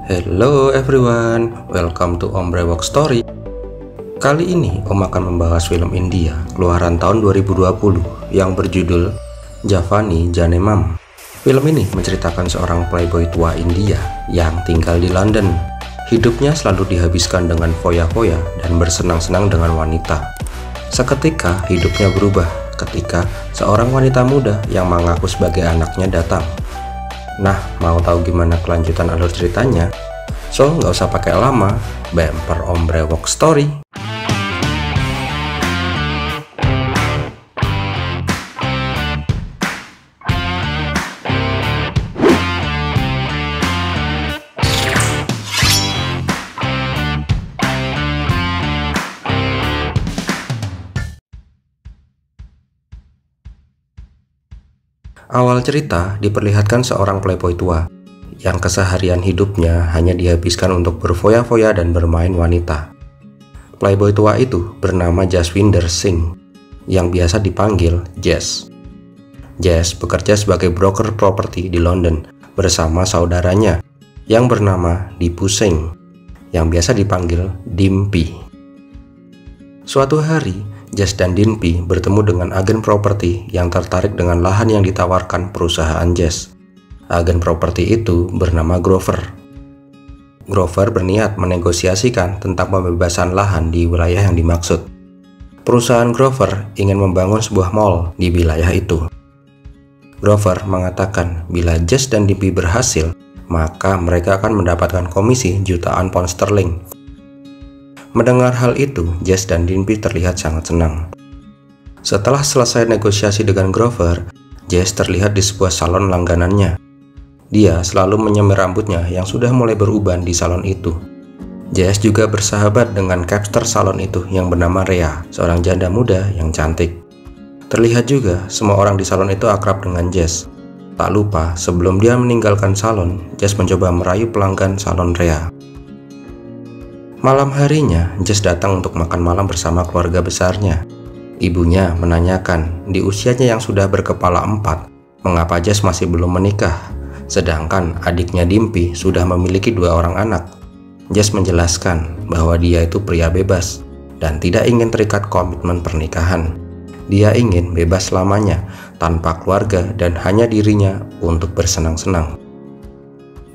Hello everyone, welcome to Om Brewok Story. Kali ini Om akan membahas film India keluaran tahun 2020 yang berjudul Javani Janemam. Film ini menceritakan seorang playboy tua India yang tinggal di London. Hidupnya selalu dihabiskan dengan foya-foya dan bersenang-senang dengan wanita. Seketika hidupnya berubah ketika seorang wanita muda yang mengaku sebagai anaknya datang. Nah, mau tahu gimana kelanjutan alur ceritanya? So, nggak usah pakai lama, bemper Om Brewok Story. Awal cerita diperlihatkan seorang playboy tua yang keseharian hidupnya hanya dihabiskan untuk berfoya-foya dan bermain wanita. Playboy tua itu bernama Jaswinder Singh yang biasa dipanggil Jess. Jess bekerja sebagai broker properti di London bersama saudaranya yang bernama Dipu Singh yang biasa dipanggil Dimpy. Suatu hari, Jess dan Dimpy bertemu dengan agen properti yang tertarik dengan lahan yang ditawarkan perusahaan Jess. Agen properti itu bernama Grover. Grover berniat menegosiasikan tentang pembebasan lahan di wilayah yang dimaksud. Perusahaan Grover ingin membangun sebuah mall di wilayah itu. Grover mengatakan bila Jess dan Dimpy berhasil, maka mereka akan mendapatkan komisi jutaan pound sterling. Mendengar hal itu, Jess dan Dimpy terlihat sangat senang. Setelah selesai negosiasi dengan Grover, Jess terlihat di sebuah salon langganannya. Dia selalu menyemir rambutnya yang sudah mulai beruban di salon itu. Jess juga bersahabat dengan capster salon itu yang bernama Rhea, seorang janda muda yang cantik. Terlihat juga semua orang di salon itu akrab dengan Jess. Tak lupa, sebelum dia meninggalkan salon, Jess mencoba merayu pelanggan salon Rhea. Malam harinya, Jess datang untuk makan malam bersama keluarga besarnya. Ibunya menanyakan di usianya yang sudah berkepala 4, mengapa Jess masih belum menikah, sedangkan adiknya Dimpy sudah memiliki 2 orang anak. Jess menjelaskan bahwa dia itu pria bebas dan tidak ingin terikat komitmen pernikahan. Dia ingin bebas selamanya, tanpa keluarga dan hanya dirinya untuk bersenang-senang.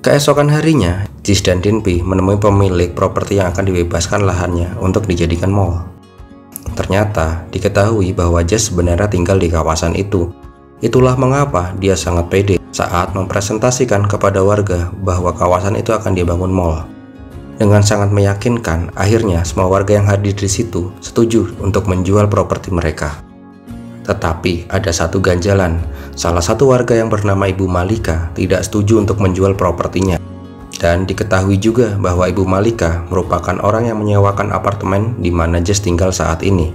Keesokan harinya, Jess dan Dimpy menemui pemilik properti yang akan dibebaskan lahannya untuk dijadikan mall. Ternyata diketahui bahwa Jess sebenarnya tinggal di kawasan itu. Itulah mengapa dia sangat pede saat mempresentasikan kepada warga bahwa kawasan itu akan dibangun mall. Dengan sangat meyakinkan, akhirnya semua warga yang hadir di situ setuju untuk menjual properti mereka. Tetapi ada satu ganjalan, salah satu warga yang bernama Ibu Malika tidak setuju untuk menjual propertinya. Dan diketahui juga bahwa Ibu Malika merupakan orang yang menyewakan apartemen di mana Jess tinggal saat ini.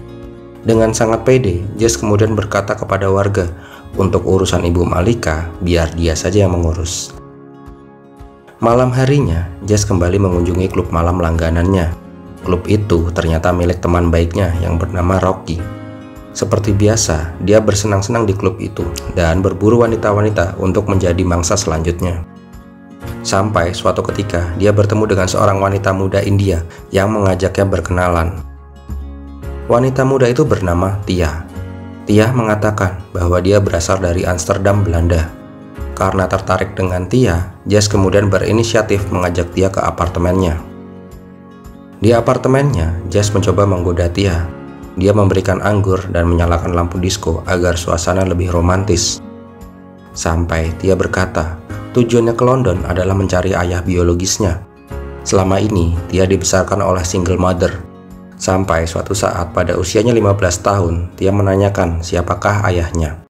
Dengan sangat pede, Jess kemudian berkata kepada warga, untuk urusan Ibu Malika, biar dia saja yang mengurus. Malam harinya, Jess kembali mengunjungi klub malam langganannya. Klub itu ternyata milik teman baiknya yang bernama Rocky. Seperti biasa, dia bersenang-senang di klub itu dan berburu wanita-wanita untuk menjadi mangsa selanjutnya. Sampai suatu ketika, dia bertemu dengan seorang wanita muda India yang mengajaknya berkenalan. Wanita muda itu bernama Tia. Tia mengatakan bahwa dia berasal dari Amsterdam, Belanda. Karena tertarik dengan Tia, Jess kemudian berinisiatif mengajak Tia ke apartemennya. Di apartemennya, Jess mencoba menggoda Tia. Dia memberikan anggur dan menyalakan lampu disko agar suasana lebih romantis. Sampai Tia berkata, tujuannya ke London adalah mencari ayah biologisnya. Selama ini, Tia dibesarkan oleh single mother. Sampai suatu saat pada usianya 15 tahun, Tia menanyakan siapakah ayahnya.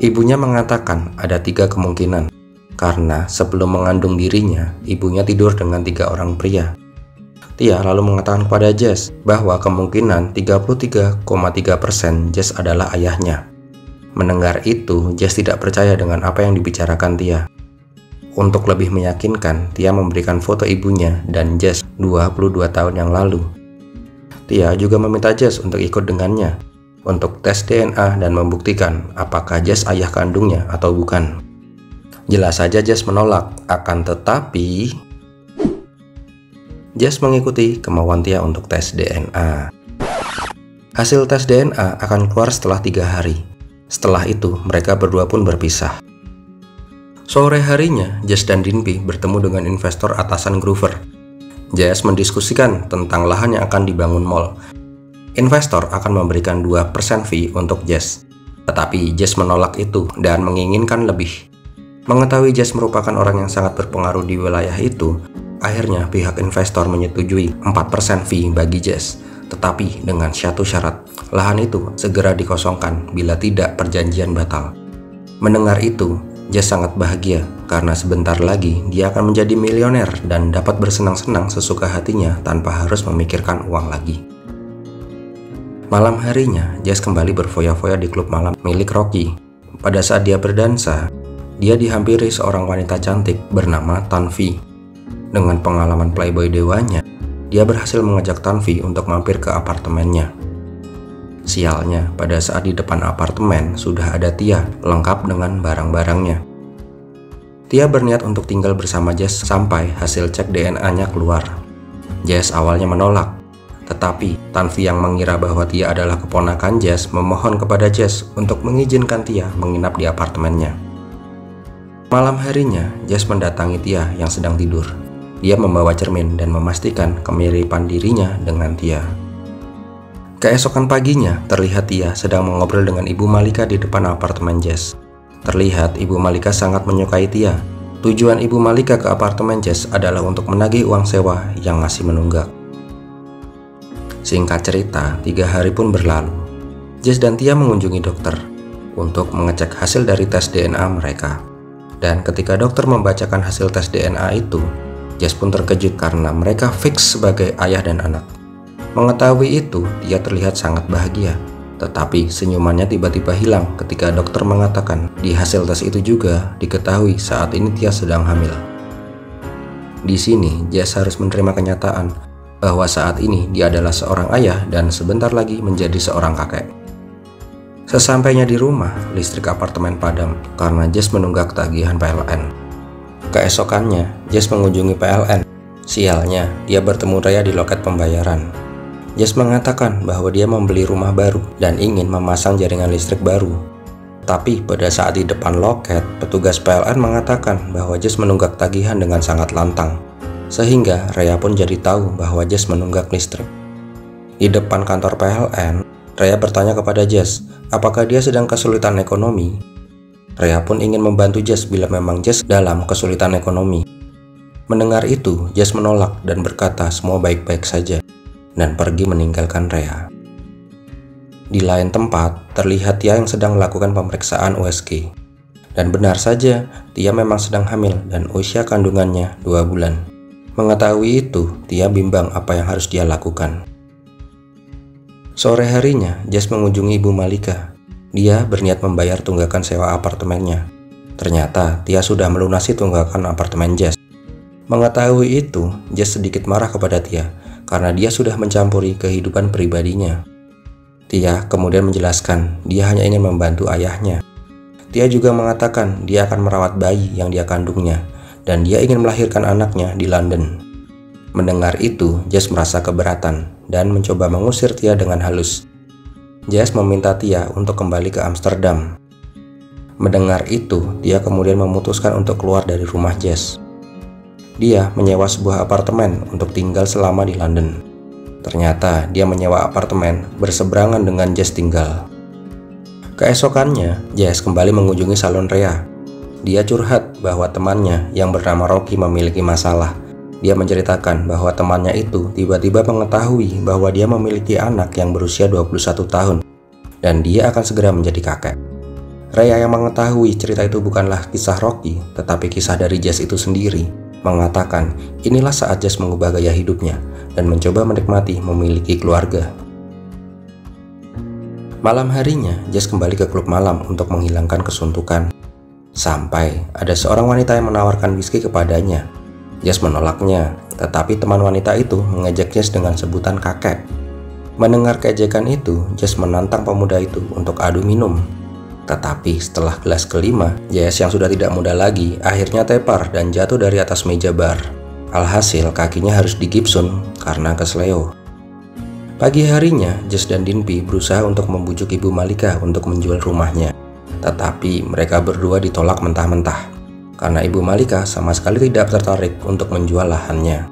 Ibunya mengatakan ada 3 kemungkinan, karena sebelum mengandung dirinya, ibunya tidur dengan 3 orang pria. Tia lalu mengatakan kepada Jess bahwa kemungkinan 33,3% Jess adalah ayahnya. Mendengar itu, Jess tidak percaya dengan apa yang dibicarakan Tia. Untuk lebih meyakinkan, Tia memberikan foto ibunya dan Jess 22 tahun yang lalu. Tia juga meminta Jess untuk ikut dengannya untuk tes DNA dan membuktikan apakah Jess ayah kandungnya atau bukan. Jelas saja Jess menolak, akan tetapi Jess mengikuti kemauan Tia untuk tes DNA. Hasil tes DNA akan keluar setelah 3 hari. Setelah itu, mereka berdua pun berpisah. Sore harinya, Jess dan Dinby bertemu dengan investor atasan Groover. Jess mendiskusikan tentang lahan yang akan dibangun mall. Investor akan memberikan 2% fee untuk Jess. Tetapi Jess menolak itu dan menginginkan lebih. Mengetahui Jess merupakan orang yang sangat berpengaruh di wilayah itu, akhirnya pihak investor menyetujui 4% fee bagi Jess. Tetapi dengan satu syarat, lahan itu segera dikosongkan bila tidak perjanjian batal. Mendengar itu, Jess sangat bahagia karena sebentar lagi dia akan menjadi milioner dan dapat bersenang-senang sesuka hatinya tanpa harus memikirkan uang lagi. Malam harinya, Jess kembali berfoya-foya di klub malam milik Rocky. Pada saat dia berdansa, dia dihampiri seorang wanita cantik bernama Tanvi. Dengan pengalaman playboy dewanya, dia berhasil mengajak Tanvi untuk mampir ke apartemennya. Sialnya, pada saat di depan apartemen sudah ada Tia lengkap dengan barang-barangnya. Tia berniat untuk tinggal bersama Jess sampai hasil cek DNA-nya keluar. Jess awalnya menolak, tetapi Tanvi yang mengira bahwa Tia adalah keponakan Jess memohon kepada Jess untuk mengizinkan Tia menginap di apartemennya. Malam harinya, Jess mendatangi Tia yang sedang tidur. Dia membawa cermin dan memastikan kemiripan dirinya dengan Tia. Keesokan paginya, terlihat Tia sedang mengobrol dengan Ibu Malika di depan apartemen Jess. Terlihat Ibu Malika sangat menyukai Tia. Tujuan Ibu Malika ke apartemen Jess adalah untuk menagih uang sewa yang masih menunggak. Singkat cerita, 3 hari pun berlalu. Jess dan Tia mengunjungi dokter untuk mengecek hasil dari tes DNA mereka. Dan ketika dokter membacakan hasil tes DNA itu, Jess pun terkejut karena mereka fix sebagai ayah dan anak. Mengetahui itu, Tia terlihat sangat bahagia. Tetapi senyumannya tiba-tiba hilang ketika dokter mengatakan di hasil tes itu juga diketahui saat ini Tia sedang hamil. Di sini, Jess harus menerima kenyataan bahwa saat ini dia adalah seorang ayah dan sebentar lagi menjadi seorang kakek. Sesampainya di rumah, listrik apartemen padam karena Jess menunggak tagihan PLN. Keesokannya, Jess mengunjungi PLN. Sialnya, dia bertemu Rhea di loket pembayaran. Jess mengatakan bahwa dia membeli rumah baru dan ingin memasang jaringan listrik baru. Tapi pada saat di depan loket, petugas PLN mengatakan bahwa Jess menunggak tagihan dengan sangat lantang. Sehingga Rhea pun jadi tahu bahwa Jess menunggak listrik. Di depan kantor PLN, Rhea bertanya kepada Jess, apakah dia sedang kesulitan ekonomi? Rhea pun ingin membantu Jess bila memang Jess dalam kesulitan ekonomi. Mendengar itu, Jess menolak dan berkata semua baik-baik saja, dan pergi meninggalkan Rhea. Di lain tempat, terlihat Tia yang sedang melakukan pemeriksaan USG. Dan benar saja, Tia memang sedang hamil dan usia kandungannya 2 bulan. Mengetahui itu, Tia bimbang apa yang harus dia lakukan. Sore harinya, Jess mengunjungi Ibu Malika. Dia berniat membayar tunggakan sewa apartemennya. Ternyata Tia sudah melunasi tunggakan apartemen Jess. Mengetahui itu, Jess sedikit marah kepada Tia karena dia sudah mencampuri kehidupan pribadinya. Tia kemudian menjelaskan dia hanya ingin membantu ayahnya. Tia juga mengatakan dia akan merawat bayi yang dia kandungnya dan dia ingin melahirkan anaknya di London. Mendengar itu, Jess merasa keberatan dan mencoba mengusir Tia dengan halus. Jess meminta Tia untuk kembali ke Amsterdam. Mendengar itu, Tia kemudian memutuskan untuk keluar dari rumah Jess. Dia menyewa sebuah apartemen untuk tinggal selama di London. Ternyata dia menyewa apartemen berseberangan dengan Jess tinggal. Keesokannya, Jess kembali mengunjungi salon Rhea. Dia curhat bahwa temannya yang bernama Rocky memiliki masalah. Dia menceritakan bahwa temannya itu tiba-tiba mengetahui bahwa dia memiliki anak yang berusia 21 tahun dan dia akan segera menjadi kakek. Rhea yang mengetahui cerita itu bukanlah kisah Rocky, tetapi kisah dari Jess itu sendiri, mengatakan inilah saat Jess mengubah gaya hidupnya dan mencoba menikmati memiliki keluarga. Malam harinya, Jess kembali ke klub malam untuk menghilangkan kesuntukan. Sampai ada seorang wanita yang menawarkan whisky kepadanya. Jess menolaknya, tetapi teman wanita itu mengejek Jess dengan sebutan kakek. Mendengar keejekan itu, Jess menantang pemuda itu untuk adu minum. Tetapi setelah gelas kelima, Jess yang sudah tidak muda lagi akhirnya tepar dan jatuh dari atas meja bar. Alhasil kakinya harus digipsun karena kesleo. Pagi harinya, Jess dan Dinpi berusaha untuk membujuk Ibu Malika untuk menjual rumahnya. Tetapi mereka berdua ditolak mentah-mentah karena Ibu Malika sama sekali tidak tertarik untuk menjual lahannya.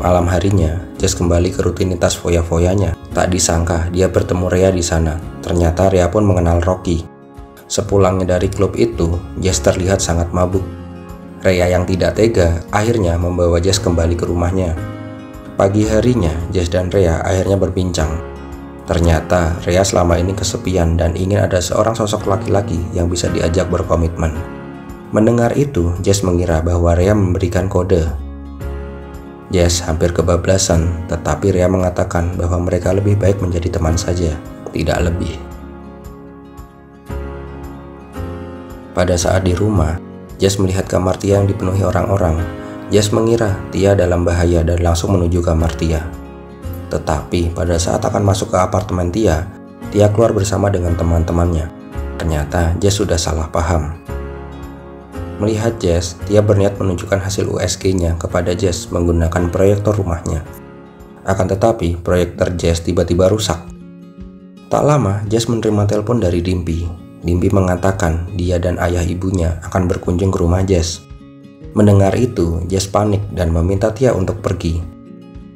Malam harinya, Jess kembali ke rutinitas foya-foyanya. Tak disangka dia bertemu Rhea di sana. Ternyata Rhea pun mengenal Rocky. Sepulangnya dari klub itu, Jess terlihat sangat mabuk. Rhea yang tidak tega akhirnya membawa Jess kembali ke rumahnya. Pagi harinya, Jess dan Rhea akhirnya berbincang. Ternyata Rhea selama ini kesepian dan ingin ada seorang sosok laki-laki yang bisa diajak berkomitmen. Mendengar itu, Jess mengira bahwa Rhea memberikan kode. Jess hampir kebablasan, tetapi Rhea mengatakan bahwa mereka lebih baik menjadi teman saja, tidak lebih. Pada saat di rumah, Jess melihat kamar Tia yang dipenuhi orang-orang. Jess mengira Tia dalam bahaya dan langsung menuju kamar Tia. Tetapi pada saat akan masuk ke apartemen Tia, Tia keluar bersama dengan teman-temannya. Ternyata Jess sudah salah paham. Melihat Jess, Tia berniat menunjukkan hasil USG-nya kepada Jess menggunakan proyektor rumahnya. Akan tetapi, proyektor Jess tiba-tiba rusak. Tak lama, Jess menerima telepon dari Dinpi. Dinpi mengatakan dia dan ayah ibunya akan berkunjung ke rumah Jess. Mendengar itu, Jess panik dan meminta Tia untuk pergi.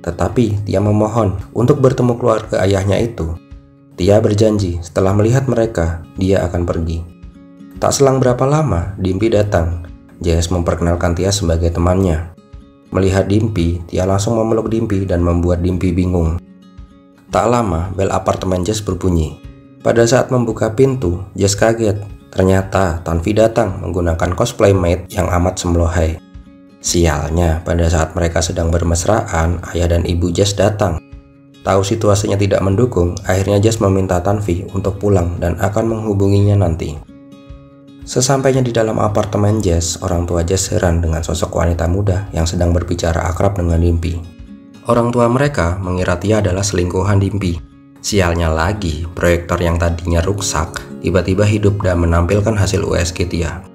Tetapi Tia memohon untuk bertemu keluarga ayahnya itu. Tia berjanji setelah melihat mereka, dia akan pergi. Tak selang berapa lama, Dinpi datang. Jess memperkenalkan Tia sebagai temannya. Melihat Dinpi, Tia langsung memeluk Dinpi dan membuat Dinpi bingung. Tak lama, bel apartemen Jess berbunyi. Pada saat membuka pintu, Jess kaget. Ternyata Tanvi datang menggunakan cosplay maid yang amat semlohai. Sialnya, pada saat mereka sedang bermesraan, ayah dan ibu Jess datang. Tahu situasinya tidak mendukung, akhirnya Jess meminta Tanvi untuk pulang dan akan menghubunginya nanti. Sesampainya di dalam apartemen Jess, orang tua Jess heran dengan sosok wanita muda yang sedang berbicara akrab dengan Dinpi. Orang tua mereka mengira Tia adalah selingkuhan Dinpi. Sialnya lagi, proyektor yang tadinya rusak tiba-tiba hidup dan menampilkan hasil USG Tia.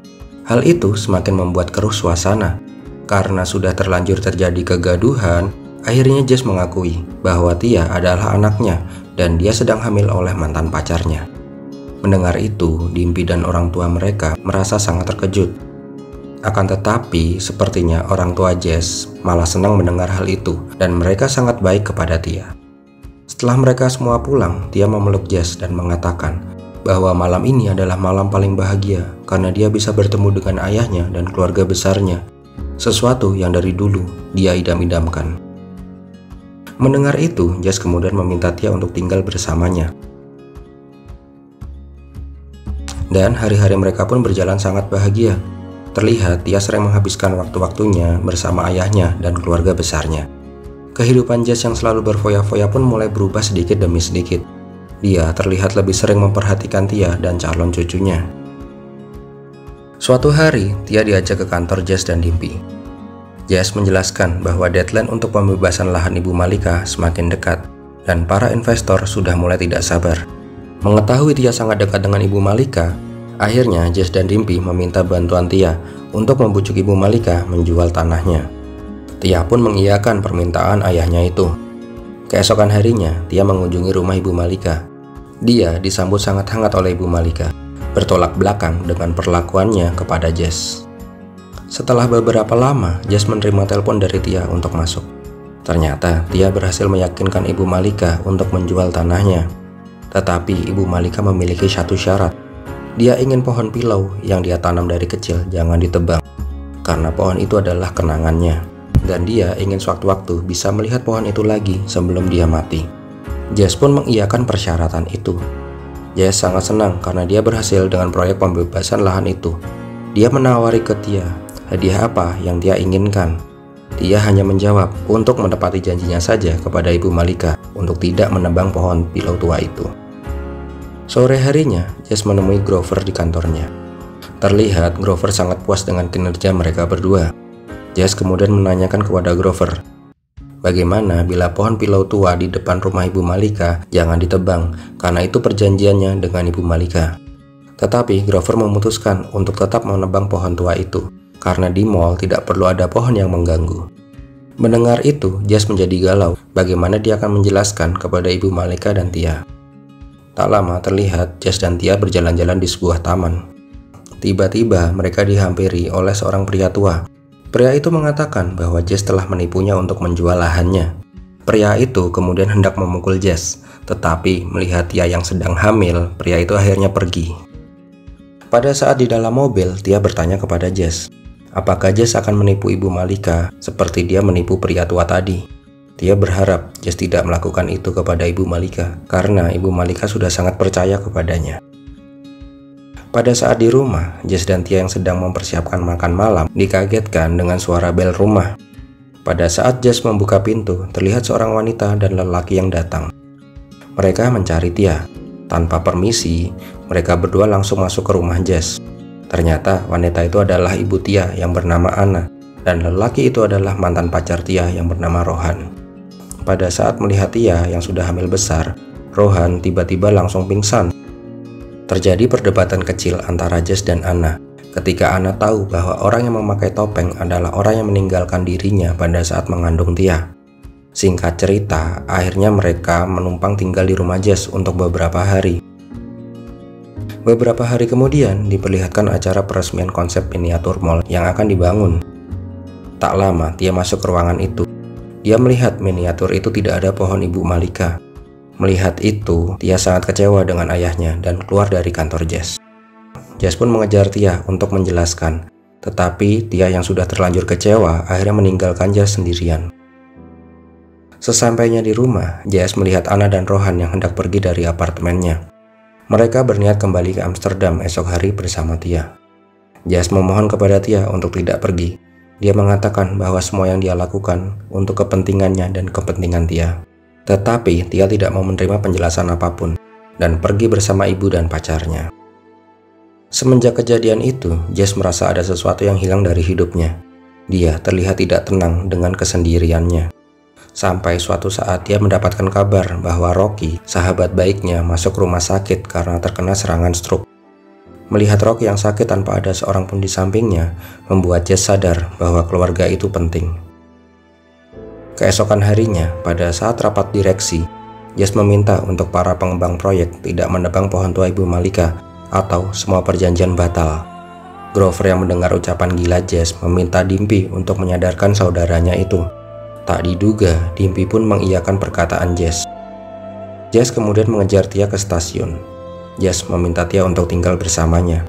Hal itu semakin membuat keruh suasana. Karena sudah terlanjur terjadi kegaduhan, akhirnya Jess mengakui bahwa Tia adalah anaknya dan dia sedang hamil oleh mantan pacarnya. Mendengar itu, Dinpi dan orang tua mereka merasa sangat terkejut. Akan tetapi, sepertinya orang tua Jess malah senang mendengar hal itu dan mereka sangat baik kepada Tia. Setelah mereka semua pulang, Tia memeluk Jess dan mengatakan bahwa malam ini adalah malam paling bahagia karena dia bisa bertemu dengan ayahnya dan keluarga besarnya. Sesuatu yang dari dulu dia idam-idamkan. Mendengar itu, Jess kemudian meminta Tia untuk tinggal bersamanya. Dan hari-hari mereka pun berjalan sangat bahagia. Terlihat Tia sering menghabiskan waktu-waktunya bersama ayahnya dan keluarga besarnya. Kehidupan Jess yang selalu berfoya-foya pun mulai berubah sedikit demi sedikit. Dia terlihat lebih sering memperhatikan Tia dan calon cucunya. Suatu hari, Tia diajak ke kantor Jess dan Dinpi. Jess menjelaskan bahwa deadline untuk pembebasan lahan Ibu Malika semakin dekat dan para investor sudah mulai tidak sabar. Mengetahui Tia sangat dekat dengan Ibu Malika, akhirnya Jess dan Dinpi meminta bantuan Tia untuk membujuk Ibu Malika menjual tanahnya. Tia pun mengiyakan permintaan ayahnya itu. Keesokan harinya, Tia mengunjungi rumah Ibu Malika. Dia disambut sangat hangat oleh Ibu Malika, bertolak belakang dengan perlakuannya kepada Jess. Setelah beberapa lama, Jess menerima telepon dari Tia untuk masuk. Ternyata Tia berhasil meyakinkan Ibu Malika untuk menjual tanahnya. Tetapi Ibu Malika memiliki satu syarat. Dia ingin pohon pilau yang dia tanam dari kecil jangan ditebang, karena pohon itu adalah kenangannya. Dan dia ingin sewaktu-waktu bisa melihat pohon itu lagi sebelum dia mati. Jess pun mengiyakan persyaratan itu. Jess sangat senang karena dia berhasil dengan proyek pembebasan lahan itu. Dia menawari ke Tia, hadiah apa yang Tia inginkan. Tia hanya menjawab untuk menepati janjinya saja kepada Ibu Malika untuk tidak menebang pohon pilau tua itu. Sore harinya, Jess menemui Grover di kantornya. Terlihat Grover sangat puas dengan kinerja mereka berdua. Jess kemudian menanyakan kepada Grover, bagaimana bila pohon pilau tua di depan rumah Ibu Malika jangan ditebang, karena itu perjanjiannya dengan Ibu Malika. Tetapi Grover memutuskan untuk tetap menebang pohon tua itu. karena di mall tidak perlu ada pohon yang mengganggu. Mendengar itu, Jess menjadi galau bagaimana dia akan menjelaskan kepada Ibu Malika dan Tia. Tak lama terlihat Jess dan Tia berjalan-jalan di sebuah taman. Tiba-tiba mereka dihampiri oleh seorang pria tua. Pria itu mengatakan bahwa Jess telah menipunya untuk menjual lahannya. Pria itu kemudian hendak memukul Jess, tetapi melihat Tia yang sedang hamil, pria itu akhirnya pergi. Pada saat di dalam mobil, Tia bertanya kepada Jess, apakah Jess akan menipu Ibu Malika seperti dia menipu pria tua tadi? Tia berharap Jess tidak melakukan itu kepada Ibu Malika, karena Ibu Malika sudah sangat percaya kepadanya. Pada saat di rumah, Jess dan Tia yang sedang mempersiapkan makan malam dikagetkan dengan suara bel rumah. Pada saat Jess membuka pintu, terlihat seorang wanita dan lelaki yang datang. Mereka mencari Tia. Tanpa permisi, mereka berdua langsung masuk ke rumah Jess. Ternyata wanita itu adalah ibu Tia yang bernama Anna, dan lelaki itu adalah mantan pacar Tia yang bernama Rohan. Pada saat melihat Tia yang sudah hamil besar, Rohan tiba-tiba langsung pingsan. Terjadi perdebatan kecil antara Jess dan Anna ketika Anna tahu bahwa orang yang memakai topeng adalah orang yang meninggalkan dirinya pada saat mengandung Tia. Singkat cerita, akhirnya mereka menumpang tinggal di rumah Jess untuk beberapa hari. Beberapa hari kemudian diperlihatkan acara peresmian konsep miniatur mall yang akan dibangun. Tak lama Tia masuk ke ruangan itu. Dia melihat miniatur itu tidak ada pohon Ibu Malika. Melihat itu, Tia sangat kecewa dengan ayahnya dan keluar dari kantor Jess. Jess pun mengejar Tia untuk menjelaskan, tetapi Tia yang sudah terlanjur kecewa akhirnya meninggalkan Jess sendirian. Sesampainya di rumah, Jess melihat Anna dan Rohan yang hendak pergi dari apartemennya. Mereka berniat kembali ke Amsterdam esok hari bersama Tia. Jess memohon kepada Tia untuk tidak pergi. Dia mengatakan bahwa semua yang dia lakukan untuk kepentingannya dan kepentingan Tia. Tetapi Tia tidak mau menerima penjelasan apapun dan pergi bersama ibu dan pacarnya. Semenjak kejadian itu, Jess merasa ada sesuatu yang hilang dari hidupnya. Dia terlihat tidak tenang dengan kesendiriannya. Sampai suatu saat dia mendapatkan kabar bahwa Rocky, sahabat baiknya, masuk rumah sakit karena terkena serangan stroke. Melihat Rocky yang sakit tanpa ada seorang pun di sampingnya, membuat Jess sadar bahwa keluarga itu penting. Keesokan harinya, pada saat rapat direksi, Jess meminta untuk para pengembang proyek tidak menebang pohon tua Ibu Malika atau semua perjanjian batal. Grover yang mendengar ucapan gila Jess meminta Dimpy untuk menyadarkan saudaranya itu. Tak diduga, Dimpy pun mengiyakan perkataan Jess. Jess kemudian mengejar Tia ke stasiun. Jess meminta Tia untuk tinggal bersamanya.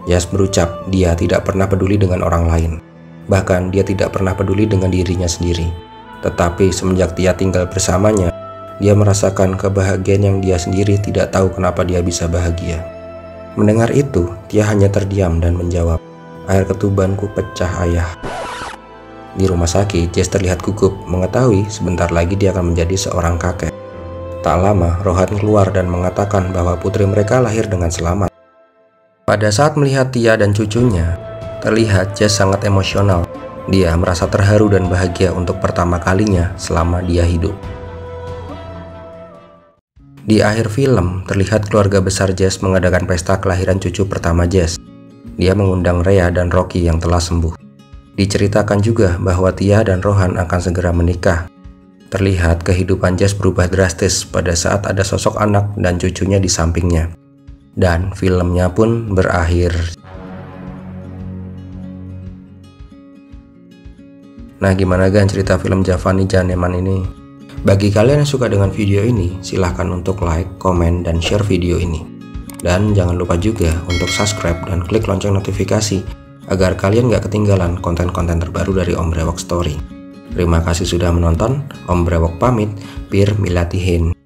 Jess berucap dia tidak pernah peduli dengan orang lain. Bahkan dia tidak pernah peduli dengan dirinya sendiri. Tetapi semenjak Tia tinggal bersamanya, dia merasakan kebahagiaan yang dia sendiri tidak tahu kenapa dia bisa bahagia. Mendengar itu, Tia hanya terdiam dan menjawab, "Air ketubanku pecah, ayah." Di rumah sakit, Jess terlihat gugup mengetahui sebentar lagi dia akan menjadi seorang kakek. Tak lama, Rohan keluar dan mengatakan bahwa putri mereka lahir dengan selamat. Pada saat melihat Tia dan cucunya, terlihat Jess sangat emosional. Dia merasa terharu dan bahagia untuk pertama kalinya selama dia hidup. Di akhir film, terlihat keluarga besar Jess mengadakan pesta kelahiran cucu pertama Jess. Dia mengundang Rhea dan Rocky yang telah sembuh. Diceritakan juga bahwa Tia dan Rohan akan segera menikah. Terlihat kehidupan Jess berubah drastis pada saat ada sosok anak dan cucunya di sampingnya. Dan filmnya pun berakhir. Nah, gimana gan cerita film Javani Janeman ini? Bagi kalian yang suka dengan video ini, silahkan untuk like, komen, dan share video ini. Dan jangan lupa juga untuk subscribe dan klik lonceng notifikasi agar kalian gak ketinggalan konten-konten terbaru dari Om Brewok Story. Terima kasih sudah menonton. Om Brewok pamit. Pir milatihin.